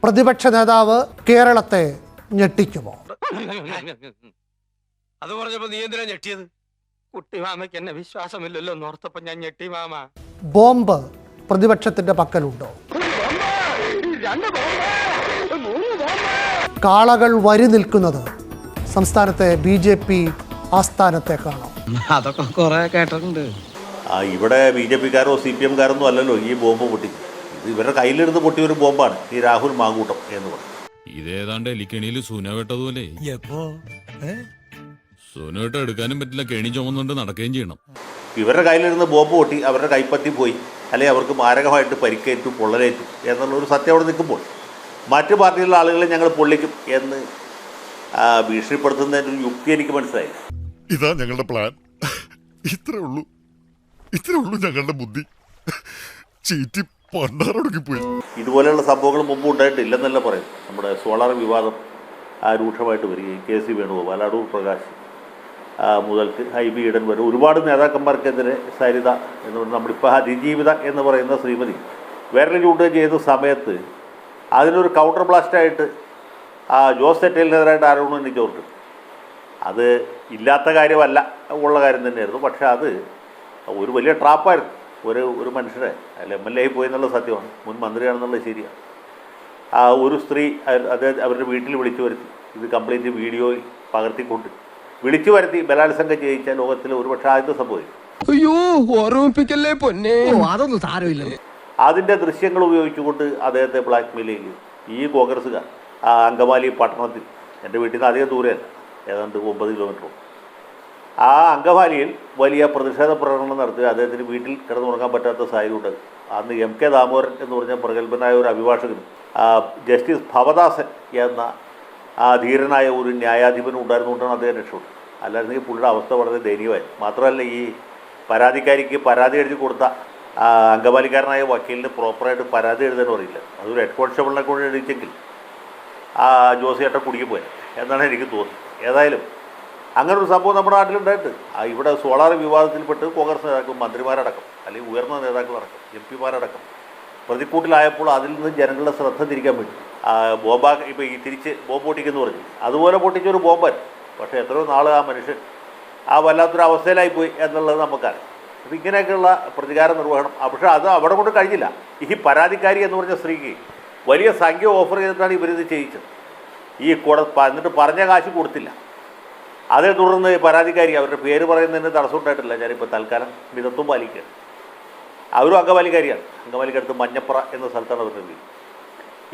പ്രതിപക്ഷ നേതാവ് കേരളത്തെ ഞെട്ടിക്കുമോ? അത് പറഞ്ഞപ്പോ നീ എന്തിനാ ഞെട്ടിയത്? കുട്ടിമാമയ്ക്ക് എന്നെ വിശ്വാസമില്ലല്ലോ എന്നോർത്തപ്പോ ഞാൻ ഞെട്ടി മാമ. ബോംബ് പ്രതിപക്ഷത്തിന്റെ പക്കലുണ്ടോ? കാളകൾ വരി നിൽക്കുന്നത് സംസ്ഥാനത്തെ BJP ആസ്ഥാനത്തേക്കാണോ? അതൊക്കെ കുറെ കേട്ടിട്ടുണ്ട്. ഇവിടെ BJP-കാരോ CPM-കാരൊന്നും അല്ലല്ലോ ഈ ബോംബ് പൊട്ടി. ഇവരുടെ കയ്യിലിരുന്ന് പൊട്ടിയ ഒരു ബോംബാണ് ഈ രാഹുൽ മാങ്കൂട്ടം എന്ന് പറയുന്നത്. ഇതേതാണ്ട് എലിക്കണിയിൽ സൂന കേട്ടതുപോലെ. സൂന കേട്ട എടുക്കാനും പറ്റില്ല, കെണി ചുമന്നുകൊണ്ട് നടക്കുകയും ചെയ്യണം. ഇവരുടെ കയ്യിലിരുന്ന് ബോംബ് പൊട്ടി അവരുടെ കൈപ്പറ്റി പോയി, അല്ലെങ്കിൽ അവർക്ക് മാരകമായിട്ട് പരിക്കേറ്റു, പൊള്ളലേറ്റു എന്നുള്ളൊരു സത്യം അവിടെ നിൽക്കുമ്പോൾ മറ്റു പാർട്ടിയിലുള്ള ആളുകളെ ഞങ്ങൾ പൊള്ളിക്കും എന്ന് ഭീഷണിപ്പെടുത്തുന്നതിൻ്റെ ഒരു യുക്തി എനിക്ക് മനസ്സിലായി. ഇതാ ഞങ്ങളുടെ പ്ലാൻ. ഇത്രേ ഉള്ളൂ ഞങ്ങളുടെ ബുദ്ധി. ചീറ്റി പണ്ടാറൊടുക്കിപ്പോയി. ഇതുപോലെയുള്ള സംഭവങ്ങൾ മുമ്പ് ഉണ്ടായിട്ടില്ലെന്നല്ല പറയും. നമ്മുടെ സോളാർ വിവാദം രൂക്ഷമായിട്ട് വരികയും KC വേണുഗോപാൽ, അടൂർ പ്രകാശ് മുതൽക്ക് ഹൈബി ഈഡൻ വരെ ഒരുപാട് നേതാക്കന്മാർക്കെതിരെ സരിത എന്ന് പറയുന്ന നമ്മളിപ്പോൾ അതിജീവിത എന്ന് പറയുന്ന ശ്രീമതി വിരൽ ചൂണ്ടുകയും ചെയ്ത സമയത്ത് അതിനൊരു കൗണ്ടർ ബ്ലാസ്റ്റായിട്ട് ജോസ് തെറ്റേലിനെതിരായിട്ട് ആരോപണം ഉന്നയിച്ചവർക്ക് അത് ഇല്ലാത്ത കാര്യമല്ല, ഉള്ള കാര്യം തന്നെയായിരുന്നു. പക്ഷേ അത് ഒരു വലിയ ട്രാപ്പായിരുന്നു. ഒരു മനുഷ്യരെ അല്ല MLA ആയി പോയി എന്നുള്ള സത്യമാണ്, മുൻ മന്ത്രിയാണെന്നുള്ളത് ശരിയാണ്. ഒരു സ്ത്രീ അവരുടെ വീട്ടിൽ വിളിച്ചു വരുത്തി, ഇത് കംപ്ലീറ്റ് വീഡിയോയിൽ പകർത്തിക്കൊണ്ട് വിളിച്ചു വരുത്തി ബലാത്സംഗം ചെയ്യിച്ച ലോകത്തിൽ ഒരുപക്ഷെ ആദ്യത്തെ സംഭവിക്കും. അയ്യോ ഓർമ്മിപ്പിക്കല്ലേ പൊന്നെ, അതൊന്നും സാരമില്ല. അതിൻ്റെ ദൃശ്യങ്ങൾ ഉപയോഗിച്ചുകൊണ്ട് അദ്ദേഹത്തെ ബ്ലാക്ക്മെയിൽ ചെയ്യും ഈ കോൺഗ്രസ്സുകാർ. അങ്കമാലി പട്ടണത്തിൽ, എൻ്റെ വീട്ടിൽ നിന്ന് അധികം ദൂരെയല്ല, ഏതാണ്ട് 9 കിലോമീറ്ററും, ആ അങ്കമാലിയിൽ വലിയ പ്രതിഷേധ പ്രകടനം നടത്തി അദ്ദേഹത്തിന് വീട്ടിൽ കിടന്നുറങ്ങാൻ പറ്റാത്ത സാഹചര്യമുണ്ട്. അന്ന് MK ദാമോദരൻ എന്ന് പറഞ്ഞ പ്രഗത്ഭനായ ഒരു അഭിഭാഷകനും ജസ്റ്റിസ് ഭവദാസൻ എന്ന ധീരനായ ഒരു ന്യായാധിപനും ഉണ്ടായിരുന്നുകൊണ്ടാണ് അദ്ദേഹം രക്ഷപ്പെട്ടത്. അല്ലായിരുന്നെങ്കിൽ പുള്ളിയുടെ അവസ്ഥ വളരെ ദയനീയമായി. മാത്രമല്ല ഈ പരാതിക്കാരിക്ക് പരാതി എഴുതി കൊടുത്ത അങ്കമാലിക്കാരനായ വക്കീലിന് പ്രോപ്പറായിട്ട് പരാതി എഴുതാനും അറിയില്ല. അതൊരു ഹെഡ് കോൺസ്റ്റബിളിനെ കൊണ്ട് എഴുതിച്ചെങ്കിൽ ജോസിയേട്ടൻ കുടുങ്ങി പോയി എന്നാണ് എനിക്ക് തോന്നുന്നത്. ഏതായാലും അങ്ങനൊരു സംഭവം നമ്മുടെ നാട്ടിലുണ്ടായിട്ട് ഇവിടെ സോളാർ വിവാദത്തിൽപ്പെട്ട് കോൺഗ്രസ് നേതാക്കൾ, മന്ത്രിമാരടക്കം, അല്ലെങ്കിൽ ഉയർന്ന നേതാക്കളടക്കം, MP-മാരടക്കം പ്രതിക്കൂട്ടിലായപ്പോൾ അതിൽ നിന്ന് ജനങ്ങളുടെ ശ്രദ്ധ തിരിക്കാൻ വേണ്ടി ഇപ്പോൾ ഈ തിരിച്ച് ബോംബ് പൊട്ടിക്കെന്ന് പറഞ്ഞു അതുപോലെ പൊട്ടിച്ചൊരു ബോംബായിരുന്നു. പക്ഷേ എത്രയോ നാൾ ആ മനുഷ്യൻ വല്ലാത്തൊരു അവസ്ഥയിലായിപ്പോയി എന്നുള്ളത് നമുക്കറിയാം. അപ്പോൾ ഇങ്ങനെയൊക്കെയുള്ള പ്രതികാര നിർവഹണം. പക്ഷേ അത് അവിടെ കൊണ്ട് കഴിഞ്ഞില്ല. ഈ പരാതിക്കാരി എന്ന് പറഞ്ഞ സ്ത്രീക്ക് വലിയ സംഖ്യ ഓഫർ ചെയ്തിട്ടാണ് ഇവരിത് ചെയ്യിച്ചത്. എന്നിട്ട് പറഞ്ഞ കാശ് കൊടുത്തില്ല. അതേ തുടർന്ന് പരാതിക്കാരി, അവരുടെ പേര് പറയുന്നതിന് തടസ്സമുണ്ടായിട്ടില്ല, ഞാനിപ്പോൾ തൽക്കാലം മിതത്വം പാലിക്കുകയാണ്. അവരും അങ്കമാലിക്കാരിയാണ്. അങ്കമാലിക്കടുത്ത് മഞ്ഞപ്പുറ എന്ന സ്ഥലത്താണ് അവരുടെ വീട്.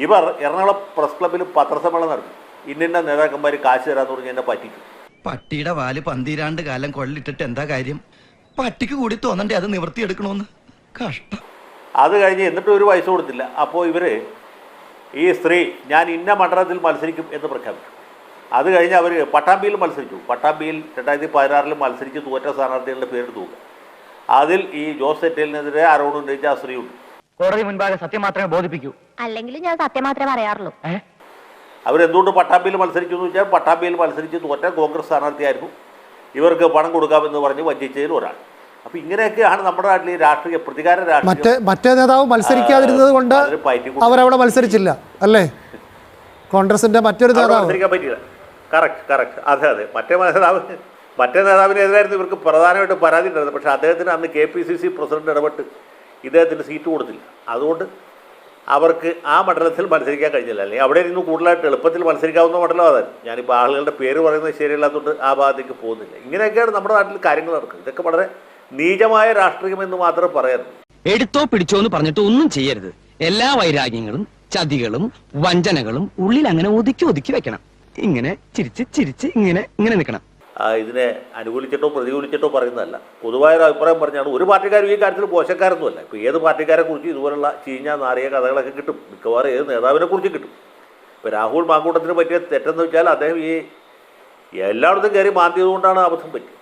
ഇവർ എറണാകുളം പ്രസ് ക്ലബ്ബിൽ പത്രസമ്മേളനം നടത്തി. ഇന്ന നേതാക്കന്മാർ കാശ് തരാമെന്ന് പറഞ്ഞ് എന്നെ പറ്റിക്കും. പട്ടിയുടെ വാല് 12 കാലം കൊള്ളിട്ടിട്ട് എന്താ കാര്യം? പട്ടിക്ക് കൂടി തോന്നണ്ടേ അത് നിവർത്തിയെടുക്കണമെന്ന്? കഷ്ടം. അത് കഴിഞ്ഞ് എന്നിട്ടും ഒരു പൈസ കൊടുത്തില്ല. അപ്പോൾ ഇവർ ഈ സ്ത്രീ ഞാൻ ഇന്ന മണ്ഡലത്തിൽ മത്സരിക്കും എന്ന് പ്രഖ്യാപിച്ചു. അത് കഴിഞ്ഞ് അവർ പട്ടാമ്പിയിൽ മത്സരിച്ചു. പട്ടാമ്പിയിൽ 2016 മത്സരിച്ച് തോറ്റ സ്ഥാനാർത്ഥികളുടെ പേര് തൂക്കുക. അതിൽ ഈ ജോസ് തെറ്റേലിനെതിരെ ആരോപണം ഉന്നയിച്ച ആ സ്ത്രീയുണ്ട്. കോടതി മുൻപാകെ സത്യം മാത്രമേ ബോധിപ്പിക്കൂ. അല്ലെങ്കിൽ ഞാൻ സത്യം മാത്രമേ പറയാറുള്ളൂ. അവരെന്തുകൊണ്ട് പട്ടാമ്പിയിൽ മത്സരിച്ചു എന്ന് വെച്ചാൽ പട്ടാമ്പിയിൽ മത്സരിച്ച് തോറ്റ കോൺഗ്രസ് സ്ഥാനാർത്ഥിയായിരുന്നു. ഇവർക്ക് പണം കൊടുക്കാമെന്ന് പറഞ്ഞ് വഞ്ചിച്ചതിൽ ഒരാൾ. അപ്പോൾ ഇങ്ങനെയൊക്കെയാണ് നമ്മുടെ നാട്ടിൽ ഈ രാഷ്ട്രീയ പ്രതികാര രാഷ്ട്രീയം. മറ്റേ നേതാവ് മത്സരിക്കാതിരുന്നത് കൊണ്ട് അവരവിടെ മത്സരിച്ചില്ല അല്ലേ? കോൺഗ്രസിന്റെ മറ്റൊരു നേതാവ് മത്സരിക്കാൻ പറ്റിയില്ല. കറക്റ്റ്. അതെ. മറ്റേ നേതാവിനെതിരായിരുന്നു ഇവർക്ക് പ്രധാനമായിട്ട് പരാതി ഉണ്ടായിരുന്നത്. പക്ഷേ അദ്ദേഹത്തിന് അന്ന് KPCC പ്രസിഡന്റ് ഇടപെട്ട് ഇദ്ദേഹത്തിന് സീറ്റ് കൊടുത്തില്ല. അതുകൊണ്ട് അവർക്ക് ആ മണ്ഡലത്തിൽ മത്സരിക്കാൻ കഴിഞ്ഞില്ല. അല്ലെങ്കിൽ അവിടെ ഇരുന്ന് കൂടുതലായിട്ട് എളുപ്പത്തിൽ മത്സരിക്കാവുന്ന മണ്ഡലം അതായിരുന്നു. ഞാനിപ്പോൾ ആളുകളുടെ പേര് പറയുന്നത് ശരിയല്ലാത്തതുകൊണ്ട് ആ ഭാഗത്തേക്ക് പോകുന്നില്ല. ഇങ്ങനെയൊക്കെയാണ് നമ്മുടെ നാട്ടിൽ കാര്യങ്ങൾ നടക്കുന്നത്. ഇതൊക്കെ വളരെ നീചമായ രാഷ്ട്രീയം എന്ന് മാത്രം പറയാറുള്ളൂ. എടുത്തോ പിടിച്ചോ എന്ന് പറഞ്ഞിട്ട് ഒന്നും ചെയ്യരുത്. എല്ലാ വൈരാഗ്യങ്ങളും ചതികളും വഞ്ചനകളും ഉള്ളിൽ അങ്ങനെ ഒതുക്കി വെക്കണം. ഇങ്ങനെ ചിരിച്ച് ഇങ്ങനെ നിൽക്കണം. ഇതിനെ അനുകൂലിച്ചിട്ടോ പ്രതികൂലിച്ചിട്ടോ പറയുന്നതല്ല, പൊതുവായൊരു അഭിപ്രായം പറഞ്ഞാണ്. ഒരു പാർട്ടിക്കാരും ഈ കാര്യത്തിൽ മോശക്കാരൊന്നുമല്ല. ഇപ്പോൾ ഏത് പാർട്ടിക്കാരെ കുറിച്ച് ഇതുപോലുള്ള ചീഞ്ഞ നാറിയ കഥകളൊക്കെ കിട്ടും. മിക്കവാറും ഏത് നേതാവിനെ കുറിച്ച് കിട്ടും. ഇപ്പോൾ രാഹുൽ മാങ്കൂട്ടത്തിന് പറ്റിയ തെറ്റെന്ന് വെച്ചാൽ അദ്ദേഹം ഈ എല്ലായിടത്തും കയറി മാന്തിയതുകൊണ്ടാണ് അബദ്ധം പറ്റി.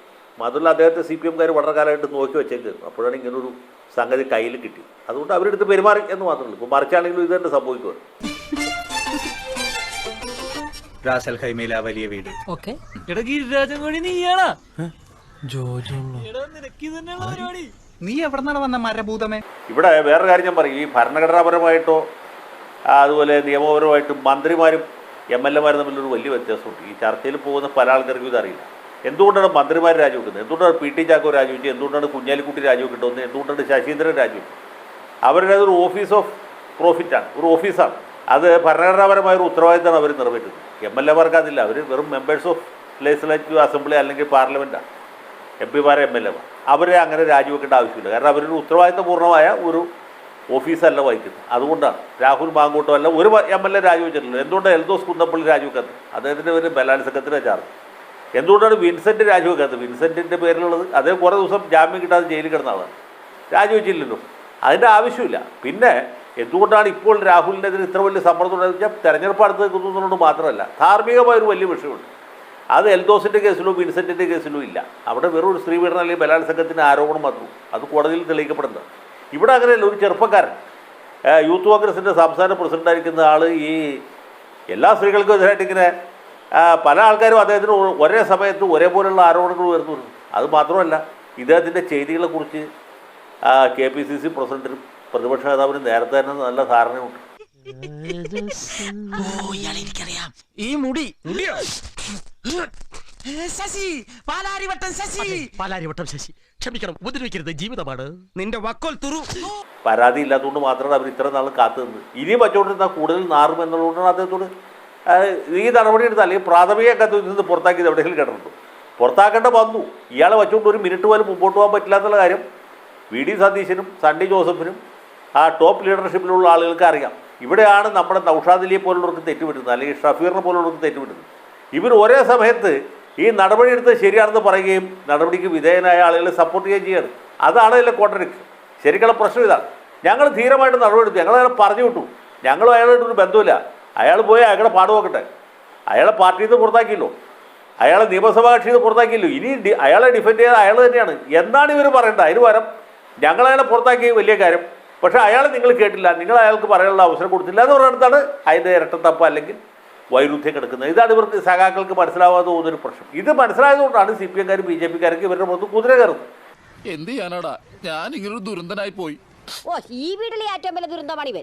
മാത്രമല്ല അദ്ദേഹത്തെ CPM-കാർ വളരെ കാലമായിട്ട് നോക്കി വെച്ചേക്കായിരുന്നു. അപ്പോഴാണ് ഇങ്ങനൊരു സംഗതി കയ്യിൽ കിട്ടി. അതുകൊണ്ട് അവരെടുത്ത് പെരുമാറി എന്ന് മാത്രമേ. ഇപ്പോൾ മറിച്ചാണെങ്കിലും ഇത് തന്നെ സംഭവിക്കുവാണ്. റാസൽ ഖൈമയിലെ വലിയ വീട്. നീ എവിടെന്നാണ് വന്ന മരഭൂതമേ? ഇവിടെ വേറൊരു കാര്യം ഞാൻ പറയും. ഈ ഭരണഘടനാപരമായിട്ടോ അതുപോലെ നിയമപരമായിട്ട് മന്ത്രിമാരും MLA-മാരും തമ്മിലൊരു വലിയ വ്യത്യാസമുണ്ട്. ഈ ചർച്ചയിൽ പോകുന്ന പല ആൾക്കാർക്കും ഇതറിയില്ല. എന്തുകൊണ്ടാണ് മന്ത്രിമാർ രാജിവെക്കുന്നത്, എന്തുകൊണ്ടാണ് PT ചാക്കോ രാജിവെച്ചത്, എന്തുകൊണ്ടാണ് കുഞ്ഞാലിക്കുട്ടി രാജിവെക്കേണ്ടത്, എന്തുകൊണ്ടാണ് ശശീന്ദ്രൻ രാജിവെച്ചത്? അവരുടെ അതൊരു ഓഫീസ് ഓഫ് പ്രോഫിറ്റാണ്, ഒരു ഓഫീസാണ്. അത് ഭരണഘടനാപരമായ ഒരു ഉത്തരവാദിത്തമാണ് അവർ നിറവേറ്റുന്നത്. MLA-മാർക്ക് അതില്ല. അവർ വെറും മെമ്പേഴ്സ് ഓഫ് ലെജിസ്ലേറ്റീവ് അസംബ്ലി അല്ലെങ്കിൽ പാർലമെൻറ്റാണ്. MP-മാർ MLA-മാർ അവരെ അങ്ങനെ രാജിവെക്കേണ്ട ആവശ്യമില്ല. കാരണം അവരൊരു ഉത്തരവാദിത്തപൂർണ്ണമായ ഒരു ഓഫീസല്ല വഹിക്കുന്നത്. അതുകൊണ്ടാണ് രാഹുൽ മാങ്കൂട്ടോ അല്ല ഒരു MLA രാജിവെച്ചിട്ടുള്ളത്. എന്തുകൊണ്ടാണ് എൽദോസ് കുന്നപ്പള്ളി രാജിവെക്കാത്തത്? അദ്ദേഹത്തിൻ്റെ പേര് ബലാത്സംഗത്തിന് ചാർജ്. എന്തുകൊണ്ടാണ് വിൻസെൻ്റ് രാജിവെക്കാത്തത്? വിൻസെൻറ്റിൻ്റെ പേരിലുള്ളത് അദ്ദേഹം കുറേ ദിവസം ജാമ്യം കിട്ടാതെ ജയിലിൽ കിടന്ന ആളാണ്, രാജിവെച്ചില്ലല്ലോ. അതിൻ്റെ ആവശ്യമില്ല. പിന്നെ എന്തുകൊണ്ടാണ് ഇപ്പോൾ രാഹുലിനെതിരെ ഇത്ര വലിയ സമ്മർദ്ദം ഉണ്ടായെന്ന് വെച്ചാൽ തെരഞ്ഞെടുപ്പ് അടുത്ത് നിൽക്കുന്നതുകൊണ്ട് മാത്രമല്ല, ധാർമ്മികമായൊരു വലിയ വിഷയമുണ്ട്. അത് എൽദോസിൻ്റെ കേസിലോ വിൻസെൻറ്റിൻ്റെ കേസിലോ ഇല്ല. അവിടെ വെറും ഒരു സ്ത്രീ പീഡനം അല്ലെങ്കിൽ ബലാത്സംഗത്തിൻ്റെ ആരോപണം മാത്രം, അത് കോടതിയിൽ തെളിയിക്കപ്പെടുന്നത്. ഇവിടെ അങ്ങനെയല്ല. ഒരു ചെറുപ്പക്കാരൻ യൂത്ത് കോൺഗ്രസിൻ്റെ സംസ്ഥാന പ്രസിഡൻ്റായിരിക്കുന്ന ആൾ ഈ എല്ലാ സ്ത്രീകൾക്കും എതിരായിട്ട് ഇങ്ങനെ പല ആൾക്കാരും അദ്ദേഹത്തിന് ഒരേ സമയത്ത് ഒരേപോലെയുള്ള ആരോപണങ്ങൾ ഉയർന്നു. അത് മാത്രമല്ല, ഇദ്ദേഹത്തിൻ്റെ ചെയ്തികളെക്കുറിച്ച് KPCC പ്രസിഡന്റിനും പ്രതിപക്ഷ നേതാവിനും നേരത്തെ തന്നെ നല്ല ധാരണയുണ്ട്. ഈ മുടി പാലാരിവട്ടം ശശി, ക്ഷമിക്കണം, ഉപദ്രവിക്കരുത്, ജീവിതമാണ്. നിന്റെ വക്കോൽ തുറു. പരാതി ഇല്ലാത്തതുകൊണ്ട് മാത്രമാണ് അവർ ഇത്ര നാൾ കാത്തു നിന്നത്. ഇനിയും വച്ചുകൊണ്ടിരുന്നാൽ കൂടുതൽ നാറും എന്നുള്ളതുകൊണ്ടാണ് അദ്ദേഹത്തോട് ഈ നടപടി എടുത്താൽ അല്ലെങ്കിൽ പ്രാഥമിക കത്തിൽ നിന്ന് പുറത്താക്കിയത് എവിടെയെങ്കിലും കിടന്നു. പുറത്താക്കേണ്ട വന്നു. ഇയാളെ വച്ചുകൊണ്ട് ഒരു മിനിറ്റ് പോലും മുമ്പോട്ട് പോകാൻ പറ്റില്ലാത്തുള്ള കാര്യം VD സതീശനും സണ്ണി ജോസഫിനും ആ ടോപ്പ് ലീഡർഷിപ്പിലുള്ള ആളുകൾക്ക് അറിയാം. ഇവിടെയാണ് നമ്മുടെ നൗഷാദ് അലിയെ പോലുള്ളവർക്ക് തെറ്റുവിടുന്നത്, അല്ലെങ്കിൽ ഷഫീറിനെ പോലുള്ളവർക്ക് തെറ്റുവിടുന്നത്. ഇവർ ഒരേ സമയത്ത് ഈ നടപടി എടുത്ത് ശരിയാണെന്ന് പറയുകയും നടപടിക്ക് വിധേയനായ ആളുകളെ സപ്പോർട്ട് ചെയ്യുകയും ചെയ്യാണ്. അതാണ് ഇതിലെ കോൺട്രഡിക്ഷൻ. ശരിക്കുള്ള പ്രശ്നം ഇതാണ്. ഞങ്ങൾ ധീരമായിട്ട് നടപടിയെടുത്തു, ഞങ്ങൾ അയാളെ പറഞ്ഞു വിട്ടു, ഞങ്ങളും അയാളായിട്ടൊരു ബന്ധമില്ല. അയാൾ പോയി അയാളുടെ പാട് നോക്കട്ടെ. അയാളെ പാർട്ടിയിൽ നിന്ന് പുറത്താക്കിയല്ലോ, അയാളെ നിയമസഭാ കക്ഷിയിൽ നിന്ന് പുറത്താക്കിയല്ലോ. ഇനി അയാളെ ഡിഫെൻഡ് ചെയ്ത് അയാൾ തന്നെയാണ് എന്നാണ് ഇവർ പറയേണ്ടത്. അതിന് പകരം ഞങ്ങളയാളെ പുറത്താക്കിയ വലിയ കാര്യം, പക്ഷേ അയാളെ നിങ്ങൾ കേട്ടില്ല, നിങ്ങൾ അയാൾക്ക് പറയാനുള്ള അവസരം കൊടുത്തില്ല എന്ന് പറയുന്നിടത്താണ് അതിൻ്റെ ഇരട്ടത്തപ്പ് അല്ലെങ്കിൽ വൈരുദ്ധ്യം കിടക്കുന്നത്. ഇതാണ് ഇവർക്ക് സഖാക്കൾക്ക് മനസ്സിലാവാതെ പോകുന്നൊരു പ്രശ്നം. ഇത് മനസ്സിലായതുകൊണ്ടാണ് CPM-കാരും BJP-കാരൊക്കെ ഇവരുടെ മുഖത്ത് കുതിര കയറുന്നത്. എന്ത് ചെയ്യാനാടാ, ഞാൻ ഇങ്ങനൊരു ദുരന്തനായി പോയി. ഈ വീട്ടിലെ ഏറ്റവും വലിയ ദുരന്തമാണ് ഇവൻ.